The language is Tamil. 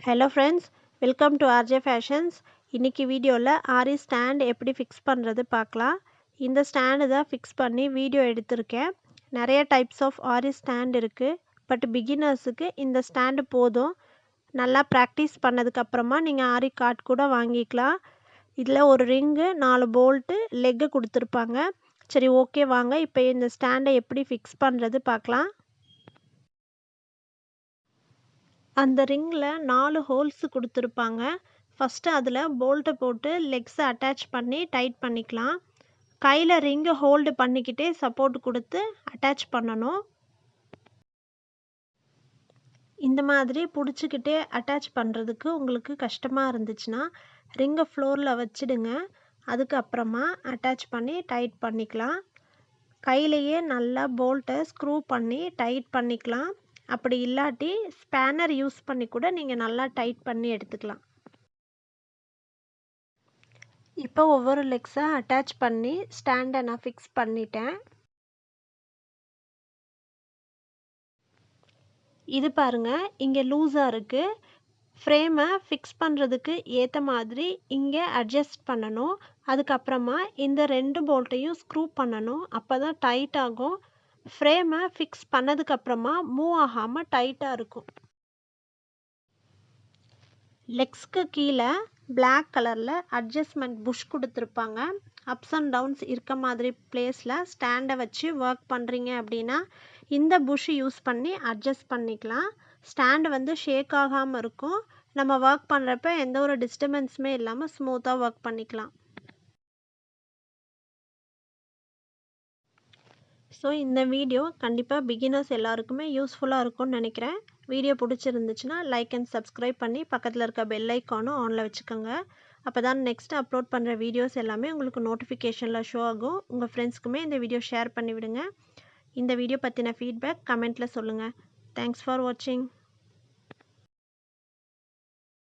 Hello friends, welcome to RJ Fashions. இன்னைக்கு வீடியோவில் ஆரி ஸ்டாண்ட் எப்படி ஃபிக்ஸ் பண்ணுறது பார்க்கலாம். இந்த ஸ்டாண்டு தான் ஃபிக்ஸ் பண்ணி வீடியோ எடுத்திருக்கேன். நிறைய டைப்ஸ் ஆஃப் ஆரி ஸ்டாண்ட் இருக்குது. பட் பிகினர்ஸுக்கு இந்த ஸ்டாண்டு போதும். நல்லா ப்ராக்டிஸ் பண்ணதுக்கப்புறமா நீங்கள் ஆரி கார்ட் கூட வாங்கிக்கலாம். இதில் ஒரு ரிங்கு 4 போல்ட்டு லெக்கு கொடுத்துருப்பாங்க. சரி ஓகே வாங்க இப்போ இந்த ஸ்டாண்டை எப்படி ஃபிக்ஸ் பண்ணுறது பார்க்கலாம். அந்த ரிங்கில் 4 ஹோல்ஸ் கொடுத்துருப்பாங்க. ஃபஸ்ட்டு அதில் போல்ட்டை போட்டு லெக்ஸை அட்டாச் பண்ணி டைட் பண்ணிக்கலாம். கையில் ரிங்கை ஹோல்டு பண்ணிக்கிட்டே சப்போர்ட் கொடுத்து அட்டாச் பண்ணணும். இந்த மாதிரி பிடிச்சிக்கிட்டே அட்டாச் பண்ணுறதுக்கு உங்களுக்கு கஷ்டமாக இருந்துச்சுன்னா ரிங்கை ஃப்ளோரில் வச்சிடுங்க. அதுக்கப்புறமா அட்டாச் பண்ணி டைட் பண்ணிக்கலாம். கையிலையே நல்லா போல்ட்டை ஸ்க்ரூ பண்ணி டைட் பண்ணிக்கலாம். அப்படி இல்லாட்டி ஸ்பேனர் யூஸ் பண்ணி கூட நீங்கள் நல்லா டைட் பண்ணி எடுத்துக்கலாம். இப்போ ஒவ்வொரு லெக்ஸை அட்டாச் பண்ணி ஸ்டாண்டை நான் ஃபிக்ஸ் பண்ணிட்டேன். இது பாருங்கள், இங்கே லூஸாக இருக்குது. ஃப்ரேமை ஃபிக்ஸ் பண்ணுறதுக்கு ஏற்ற மாதிரி இங்கே அட்ஜஸ்ட் பண்ணணும். அதுக்கப்புறமா இந்த 2 போல்ட்டையும் ஸ்க்ரூ பண்ணணும். அப்போ தான் டைட் ஆகும். ஃப்ரேமை ஃபிக்ஸ் பண்ணதுக்கப்புறமா மூவ் ஆகாமல் டைட்டாக இருக்கும். லெக்ஸ்க்கு கீழே பிளாக் கலரில் அட்ஜஸ்ட்மெண்ட் புஷ் கொடுத்துருப்பாங்க. அப்ஸ் அண்ட் டவுன்ஸ் இருக்க மாதிரி பிளேஸில் ஸ்டாண்டை வச்சு ஒர்க் பண்ணுறீங்க அப்படின்னா இந்த புஷ் யூஸ் பண்ணி அட்ஜஸ்ட் பண்ணிக்கலாம். ஸ்டாண்டு ஷேக் ஆகாமல் இருக்கும். நம்ம ஒர்க் பண்ணுறப்ப எந்த ஒரு டிஸ்டர்பன்ஸுமே இல்லாமல் ஸ்மூத்தாக ஒர்க் பண்ணிக்கலாம். ஸோ இந்த வீடியோ கண்டிப்பாக பிகினர்ஸ் எல்லாருக்குமே யூஸ்ஃபுல்லாக இருக்கும்னு நினைக்கிறேன். வீடியோ பிடிச்சிருந்துச்சுன்னா லைக் அண்ட் சப்ஸ்கிரைப் பண்ணி பக்கத்தில் இருக்க பெல் ஐக்கானும் ஆனில் வச்சுக்கோங்க. அப்போ தான் நெக்ஸ்ட் அப்லோட் பண்ணுற வீடியோஸ் எல்லாமே உங்களுக்கு நோட்டிஃபிகேஷனில் ஷோ ஆகும். உங்கள் ஃப்ரெண்ட்ஸ்க்குமே இந்த வீடியோ ஷேர் பண்ணிவிடுங்க. இந்த வீடியோ பற்றின ஃபீட்பேக் கமெண்ட்டில் சொல்லுங்கள். தேங்க்ஸ் ஃபார் வாட்சிங்.